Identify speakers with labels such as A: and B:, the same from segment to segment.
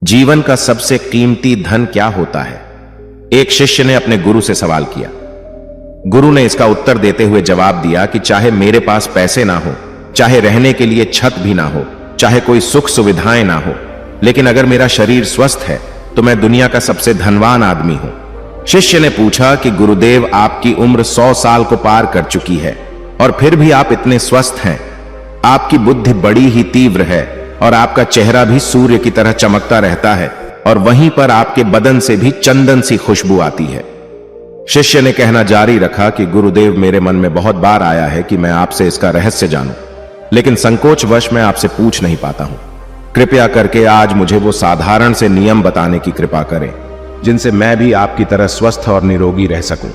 A: जीवन का सबसे कीमती धन क्या होता है? एक शिष्य ने अपने गुरु से सवाल किया। गुरु ने इसका उत्तर देते हुए जवाब दिया कि चाहे मेरे पास पैसे ना हो, चाहे रहने के लिए छत भी ना हो, चाहे कोई सुख सुविधाएं ना हो, लेकिन अगर मेरा शरीर स्वस्थ है तो मैं दुनिया का सबसे धनवान आदमी हूं। शिष्य ने पूछा कि गुरुदेव, आपकी उम्र 100 साल को पार कर चुकी है और फिर भी आप इतने स्वस्थ हैं। आपकी बुद्धि बड़ी ही तीव्र है और आपका चेहरा भी सूर्य की तरह चमकता रहता है और वहीं पर आपके बदन से भी चंदन सी खुशबू आती है। शिष्य ने कहना जारी रखा कि गुरुदेव, मेरे मन में बहुत बार आया है कि मैं आपसे इसका रहस्य जानूं, लेकिन संकोचवश मैं आपसे पूछ नहीं पाता हूं। कृपया करके आज मुझे वो साधारण से नियम बताने की कृपा करें जिनसे मैं भी आपकी तरह स्वस्थ और निरोगी रह सकूं।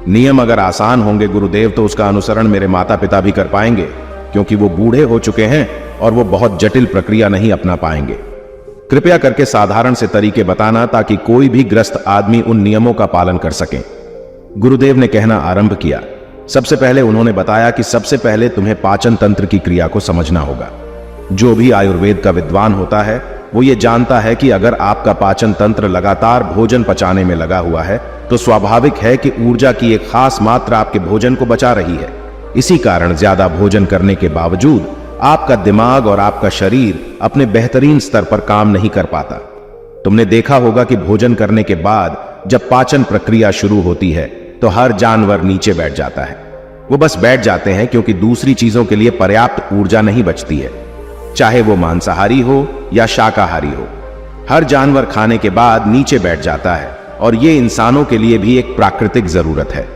B: नियम अगर आसान होंगे गुरुदेव तो उसका अनुसरण मेरे माता पिता भी कर पाएंगे, क्योंकि वो बूढ़े हो चुके हैं और वो बहुत जटिल प्रक्रिया नहीं अपना पाएंगे। कृपया करके साधारण से तरीके बताना ताकि कोई भी ग्रस्त आदमी उन नियमों का पालन कर सके। गुरुदेव ने कहना आरंभ किया। सबसे पहले उन्होंने बताया कि सबसे पहले तुम्हें पाचन तंत्र की क्रिया को समझना होगा। जो भी आयुर्वेद का विद्वान होता है वो ये जानता है कि अगर आपका पाचन तंत्र लगातार भोजन पचाने में लगा हुआ है तो स्वाभाविक है कि ऊर्जा की एक खास मात्रा आपके भोजन को बचा रही है। इसी कारण ज्यादा भोजन करने के बावजूद आपका दिमाग और आपका शरीर अपने बेहतरीन स्तर पर काम नहीं कर पाता। तुमने देखा होगा कि भोजन करने के बाद जब पाचन प्रक्रिया शुरू होती है तो हर जानवर नीचे बैठ जाता है। वो बस बैठ जाते हैं क्योंकि दूसरी चीजों के लिए पर्याप्त ऊर्जा नहीं बचती है, चाहे वो मांसाहारी हो या शाकाहारी हो। हर जानवर खाने के बाद नीचे बैठ जाता है और ये इंसानों के लिए भी एक प्राकृतिक जरूरत है।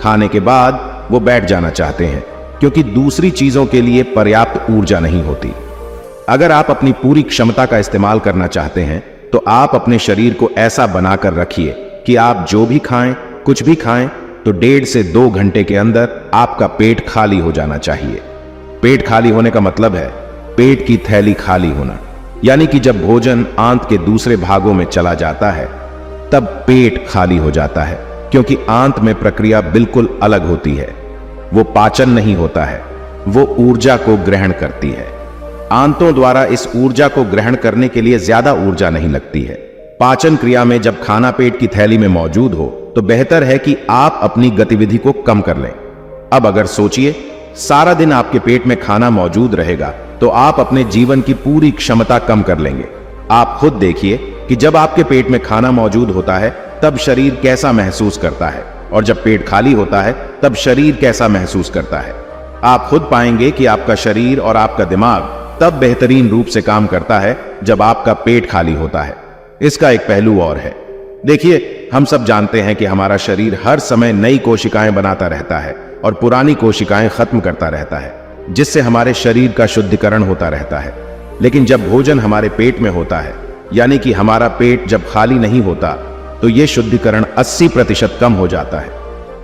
B: खाने के बाद वो बैठ जाना चाहते हैं क्योंकि दूसरी चीजों के लिए पर्याप्त ऊर्जा नहीं होती। अगर आप अपनी पूरी क्षमता का इस्तेमाल करना चाहते हैं तो आप अपने शरीर को ऐसा बनाकर रखिए कि आप जो भी खाएं, कुछ भी खाएं, तो 1.5 से 2 घंटे के अंदर आपका पेट खाली हो जाना चाहिए। पेट खाली होने का मतलब है पेट की थैली खाली होना, यानी कि जब भोजन आंत के दूसरे भागों में चला जाता है तब पेट खाली हो जाता है, क्योंकि आंत में प्रक्रिया बिल्कुल अलग होती है। वो पाचन नहीं होता है, वो ऊर्जा को ग्रहण करती है। आंतों द्वारा इस ऊर्जा को ग्रहण करने के लिए ज्यादा ऊर्जा नहीं लगती है। पाचन क्रिया में जब खाना पेट की थैली में मौजूद हो तो बेहतर है कि आप अपनी गतिविधि को कम कर लें। अब अगर सोचिए, सारा दिन आपके पेट में खाना मौजूद रहेगा तो आप अपने जीवन की पूरी क्षमता कम कर लेंगे। आप खुद देखिए कि जब आपके पेट में खाना मौजूद होता है तब शरीर कैसा महसूस करता है और जब पेट खाली होता है तब शरीर कैसा महसूस करता है। आप खुद पाएंगे कि आपका शरीर और आपका दिमाग तब बेहतरीन रूप से काम करता है जब आपका पेट खाली होता है। इसका एक पहलू और है। देखिए, हम सब जानते हैं कि हमारा शरीर हर समय नई कोशिकाएं बनाता रहता है और पुरानी कोशिकाएं खत्म करता रहता है, जिससे हमारे शरीर का शुद्धिकरण होता रहता है। लेकिन जब भोजन हमारे पेट में होता है, यानी कि हमारा पेट जब खाली नहीं होता, तो यह शुद्धिकरण 80% कम हो जाता है।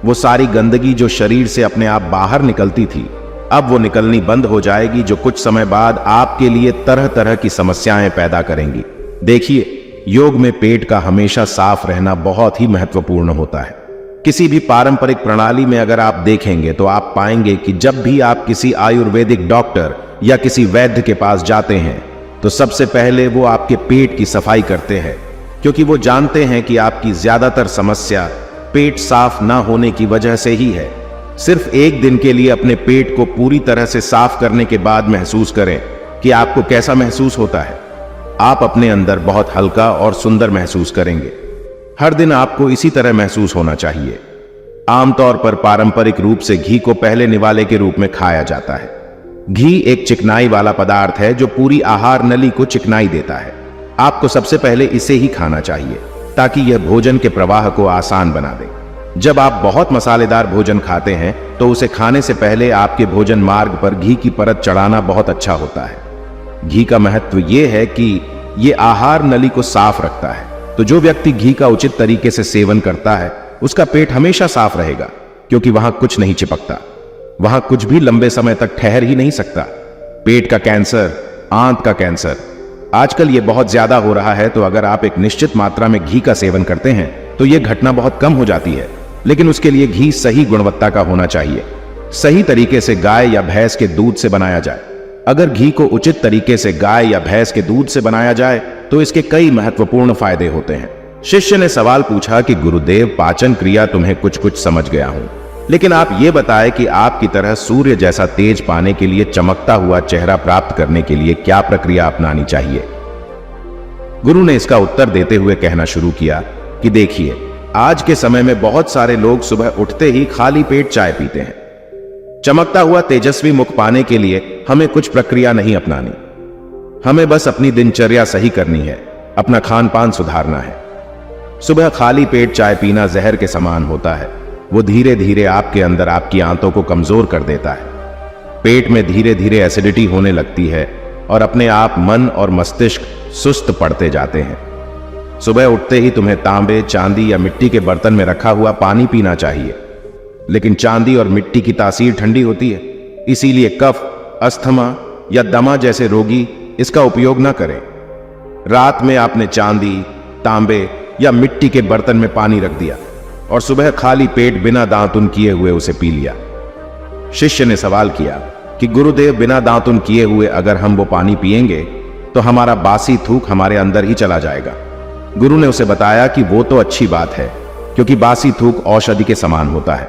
B: वो सारी गंदगी जो शरीर से अपने आप बाहर निकलती थी, अब वो निकलनी बंद हो जाएगी, जो कुछ समय बाद आपके लिए तरह तरह की समस्याएं पैदा करेंगी। देखिए, योग में पेट का हमेशा साफ रहना बहुत ही महत्वपूर्ण होता है। किसी भी पारंपरिक प्रणाली में अगर आप देखेंगे तो आप पाएंगे कि जब भी आप किसी आयुर्वेदिक डॉक्टर या किसी वैद्य के पास जाते हैं तो सबसे पहले वो आपके पेट की सफाई करते हैं, क्योंकि वो जानते हैं कि आपकी ज्यादातर समस्या पेट साफ ना होने की वजह से ही है। सिर्फ एक दिन के लिए अपने पेट को पूरी तरह से साफ करने के बाद महसूस करें कि आपको कैसा महसूस होता है। आप अपने अंदर बहुत हल्का और सुंदर महसूस करेंगे। हर दिन आपको इसी तरह महसूस होना चाहिए। आमतौर पर पारंपरिक रूप से घी को पहले निवाले के रूप में खाया जाता है। घी एक चिकनाई वाला पदार्थ है जो पूरी आहार नली को चिकनाई देता है। आपको सबसे पहले इसे ही खाना चाहिए ताकि यह भोजन के प्रवाह को आसान बना दे। जब आप बहुत मसालेदार भोजन खाते हैं तो उसे खाने से पहले आपके भोजन मार्ग पर घी की परत चढ़ाना बहुत अच्छा होता है। घी का महत्व यह है कि यह आहार नली को साफ रखता है, तो जो व्यक्ति घी का उचित तरीके से सेवन करता है उसका पेट हमेशा साफ रहेगा, क्योंकि वहां कुछ नहीं चिपकता। वहां कुछ भी लंबे समय तक ठहर ही नहीं सकता। पेट का कैंसर, आंत का कैंसर, आजकल यह बहुत ज्यादा हो रहा है, तो अगर आप एक निश्चित मात्रा में घी का सेवन करते हैं तो यह घटना बहुत कम हो जाती है। लेकिन उसके लिए घी सही गुणवत्ता का होना चाहिए। सही तरीके से गाय या भैंस के दूध से बनाया जाए। अगर घी को उचित तरीके से गाय या भैंस के दूध से बनाया जाए तो इसके कई महत्वपूर्ण फायदे होते हैं। शिष्य ने सवाल पूछा कि गुरुदेव, पाचन क्रिया तुम्हें कुछ कुछ समझ गया हूं, लेकिन आप ये बताएं कि आपकी तरह सूर्य जैसा तेज पाने के लिए, चमकता हुआ चेहरा प्राप्त करने के लिए क्या प्रक्रिया अपनानी चाहिए। गुरु ने इसका उत्तर देते हुए कहना शुरू किया कि देखिए, आज के समय में बहुत सारे लोग सुबह उठते ही खाली पेट चाय पीते हैं। चमकता हुआ तेजस्वी मुख पाने के लिए हमें कुछ प्रक्रिया नहीं अपनानी, हमें बस अपनी दिनचर्या सही करनी है, अपना खान पान सुधारना है। सुबह खाली पेट चाय पीना जहर के समान होता है। वो धीरे धीरे आपके अंदर आपकी आंतों को कमजोर कर देता है। पेट में धीरे धीरे एसिडिटी होने लगती है और अपने आप मन और मस्तिष्क सुस्त पड़ते जाते हैं। सुबह उठते ही तुम्हें तांबे, चांदी या मिट्टी के बर्तन में रखा हुआ पानी पीना चाहिए, लेकिन चांदी और मिट्टी की तासीर ठंडी होती है, इसीलिए कफ, अस्थमा या दमा जैसे रोगी इसका उपयोग ना करें। रात में आपने चांदी, तांबे या मिट्टी के बर्तन में पानी रख दिया और सुबह खाली पेट बिना दांतुन किए हुए उसे पी लिया। शिष्य ने सवाल किया कि गुरुदेव, बिना दांतुन किए हुए अगर हम वो पानी पिएंगे तो हमारा बासी थूक हमारे अंदर ही चला जाएगा। गुरु ने उसे बताया कि वो तो अच्छी बात है, क्योंकि बासी थूक औषधि के समान होता है।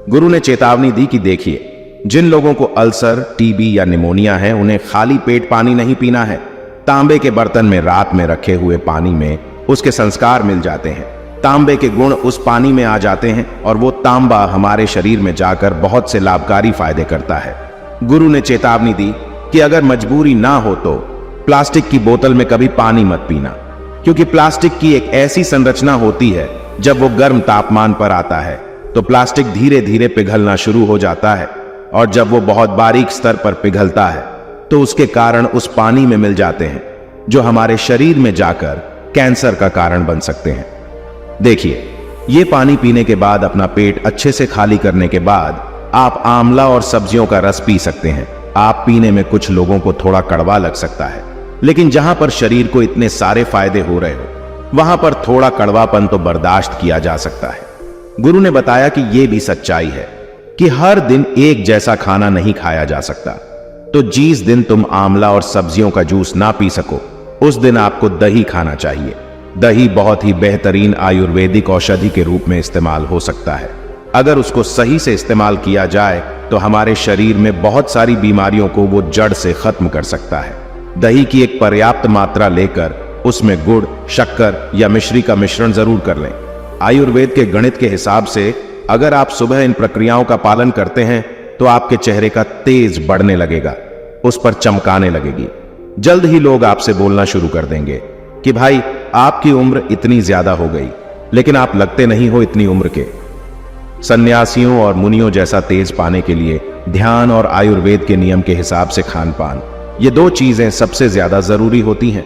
B: गुरु ने चेतावनी दी कि देखिए, जिन लोगों को अल्सर, टीबी या निमोनिया है, उन्हें खाली पेट पानी नहीं पीना है। तांबे के बर्तन में रात में रखे हुए पानी में उसके संस्कार मिल जाते हैं, तांबे के गुण उस पानी में आ जाते हैं और वो तांबा हमारे शरीर में जाकर बहुत से लाभकारी फायदे करता है। गुरु ने चेतावनी दी कि अगर मजबूरी ना हो तो प्लास्टिक की बोतल में कभी पानी मत पीना, क्योंकि प्लास्टिक की एक ऐसी संरचना होती है, जब वो गर्म तापमान पर आता है तो प्लास्टिक धीरे धीरे पिघलना शुरू हो जाता है, और जब वो बहुत बारीक स्तर पर पिघलता है तो उसके कारण उस पानी में मिल जाते हैं, जो हमारे शरीर में जाकर कैंसर का कारण बन सकते हैं। देखिए, ये पानी पीने के बाद, अपना पेट अच्छे से खाली करने के बाद आप आंवला और सब्जियों का रस पी सकते हैं। आप पीने में कुछ लोगों को थोड़ा कड़वा लग सकता है, लेकिन जहां पर शरीर को इतने सारे फायदे हो रहे हो, वहां पर थोड़ा कड़वापन तो बर्दाश्त किया जा सकता है। गुरु ने बताया कि यह भी सच्चाई है कि हर दिन एक जैसा खाना नहीं खाया जा सकता। तो जिस दिन तुम आंवला और सब्जियों का जूस ना पी सको, उस दिन आपको दही खाना चाहिए। दही बहुत ही बेहतरीन आयुर्वेदिक औषधि के रूप में इस्तेमाल हो सकता है। अगर उसको सही से इस्तेमाल किया जाए तो हमारे शरीर में बहुत सारी बीमारियों को वो जड़ से खत्म कर सकता है। दही की एक पर्याप्त मात्रा लेकर उसमें गुड़, शक्कर या मिश्री का मिश्रण जरूर कर लें। आयुर्वेद के गणित के हिसाब से अगर आप सुबह इन प्रक्रियाओं का पालन करते हैं तो आपके चेहरे का तेज बढ़ने लगेगा, उस पर चमकाने लगेगी। जल्द ही लोग आपसे बोलना शुरू कर देंगे कि भाई, आपकी उम्र इतनी ज्यादा हो गई, लेकिन आप लगते नहीं हो इतनी उम्र के। सन्यासियों और मुनियों जैसा तेज पाने के लिए ध्यान और आयुर्वेद के नियम के हिसाब से खान पान, ये दो चीजें सबसे ज्यादा जरूरी होती हैं।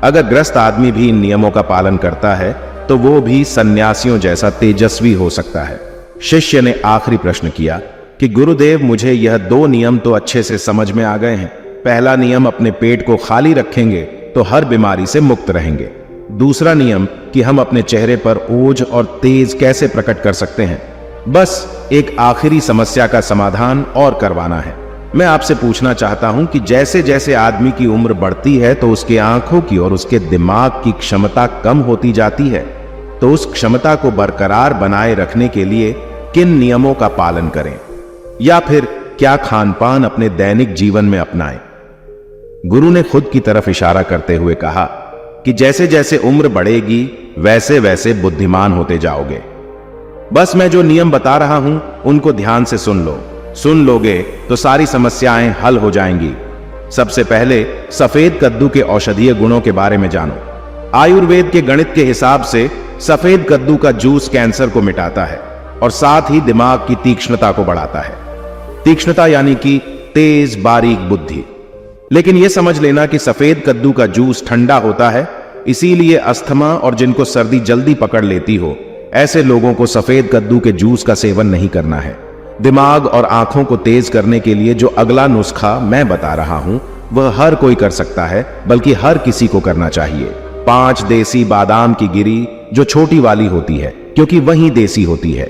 B: अगर ग्रस्त आदमी भी इन नियमों का पालन करता है तो वो भी सन्यासियों जैसा तेजस्वी हो सकता है। शिष्य ने आखिरी प्रश्न किया कि गुरुदेव, मुझे यह दो नियम तो अच्छे से समझ में आ गए हैं। पहला नियम, अपने पेट को खाली रखेंगे तो हर बीमारी से मुक्त रहेंगे। दूसरा नियम कि हम अपने चेहरे पर ओज और तेज कैसे प्रकट कर सकते हैं। बस एक आखिरी समस्या का समाधान और करवाना है। मैं आपसे पूछना चाहता हूं कि जैसे जैसे आदमी की उम्र बढ़ती है तो उसके आंखों की और उसके दिमाग की क्षमता कम होती जाती है, तो उस क्षमता को बरकरार बनाए रखने के लिए किन नियमों का पालन करें, या फिर क्या खान पान अपने दैनिक जीवन में अपनाएं। गुरु ने खुद की तरफ इशारा करते हुए कहा कि जैसे जैसे उम्र बढ़ेगी वैसे वैसे बुद्धिमान होते जाओगे। बस मैं जो नियम बता रहा हूं उनको ध्यान से सुन लो। सुन लोगे तो सारी समस्याएं हल हो जाएंगी। सबसे पहले सफेद कद्दू के औषधीय गुणों के बारे में जानो। आयुर्वेद के गणित के हिसाब से सफेद कद्दू का जूस कैंसर को मिटाता है और साथ ही दिमाग की तीक्ष्णता को बढ़ाता है। तीक्ष्णता यानी कि तेज बारीक बुद्धि। लेकिन यह समझ लेना कि सफेद कद्दू का जूस ठंडा होता है, इसीलिए अस्थमा और जिनको सर्दी जल्दी पकड़ लेती हो, ऐसे लोगों को सफेद कद्दू के जूस का सेवन नहीं करना है। दिमाग और आंखों को तेज करने के लिए जो अगला नुस्खा मैं बता रहा हूं वह हर कोई कर सकता है, बल्कि हर किसी को करना चाहिए। 5 देसी बादाम की गिरी, जो छोटी वाली होती है क्योंकि वही देसी होती है।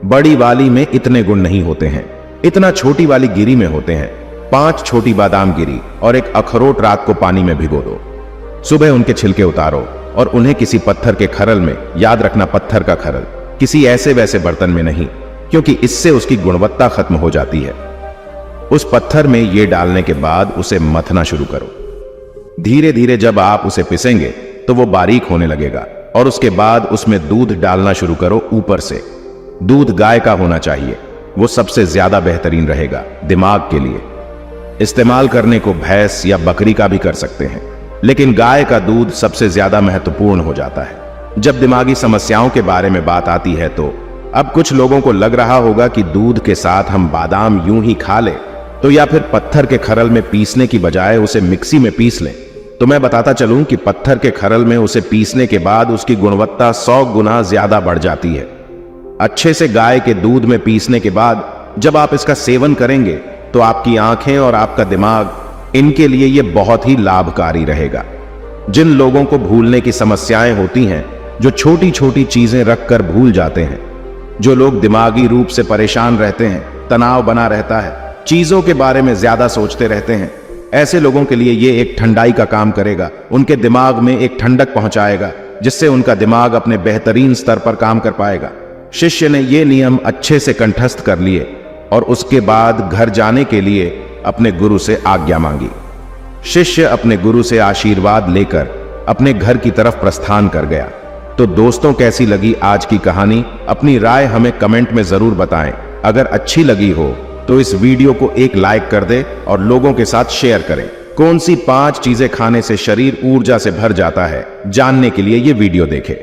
B: बड़ी वाली में इतने गुण नहीं होते हैं, इतना छोटी वाली गिरी में होते हैं। 5 छोटी बादाम गिरी और एक अखरोट रात को पानी में भिगो दो। सुबह उनके छिलके उतारो और उन्हें किसी पत्थर के खरल में, याद रखना पत्थर का खरल, किसी ऐसे वैसे बर्तन में नहीं, क्योंकि इससे उसकी गुणवत्ता खत्म हो जाती है। उस पत्थर में ये डालने के बाद उसे मथना शुरू करो। धीरे धीरे जब आप उसे पिसेंगे तो वो बारीक होने लगेगा और उसके बाद उसमें दूध डालना शुरू करो ऊपर से। दूध गाय का होना चाहिए, वो सबसे ज्यादा बेहतरीन रहेगा दिमाग के लिए। इस्तेमाल करने को भैंस या बकरी का भी कर सकते हैं, लेकिन गाय का दूध सबसे ज्यादा महत्वपूर्ण हो जाता है जब दिमागी समस्याओं के बारे में बात आती है। तो अब कुछ लोगों को लग रहा होगा कि दूध के साथ हम बादाम यूं ही खा लें, तो या फिर पत्थर के खरल में पीसने की बजाय उसे मिक्सी में पीस लें। तो मैं बताता चलूं कि पत्थर के खरल में उसे पीसने के बाद उसकी गुणवत्ता 100 गुना ज्यादा बढ़ जाती है। अच्छे से गाय के दूध में पीसने के बाद जब आप इसका सेवन करेंगे तो आपकी आंखें और आपका दिमाग, इनके लिए यह बहुत ही लाभकारी रहेगा। जिन लोगों को भूलने की समस्याएं होती हैं, जो छोटी छोटी चीजें रखकर भूल जाते हैं, जो लोग दिमागी रूप से परेशान रहते हैं, तनाव बना रहता है, चीजों के बारे में ज्यादा सोचते रहते हैं, ऐसे लोगों के लिए यह एक ठंडाई का काम करेगा। उनके दिमाग में एक ठंडक पहुंचाएगा जिससे उनका दिमाग अपने बेहतरीन स्तर पर काम कर पाएगा। शिष्य ने ये नियम अच्छे से कंठस्थ कर लिए और उसके बाद घर जाने के लिए अपने गुरु से आज्ञा मांगी। शिष्य अपने गुरु से आशीर्वाद लेकर अपने घर की तरफ प्रस्थान कर गया। तो दोस्तों, कैसी लगी आज की कहानी? अपनी राय हमें कमेंट में जरूर बताएं। अगर अच्छी लगी हो तो इस वीडियो को एक लाइक कर दे और लोगों के साथ शेयर करें। कौन सी 5 चीजें खाने से शरीर ऊर्जा से भर जाता है, जानने के लिए ये वीडियो देखें।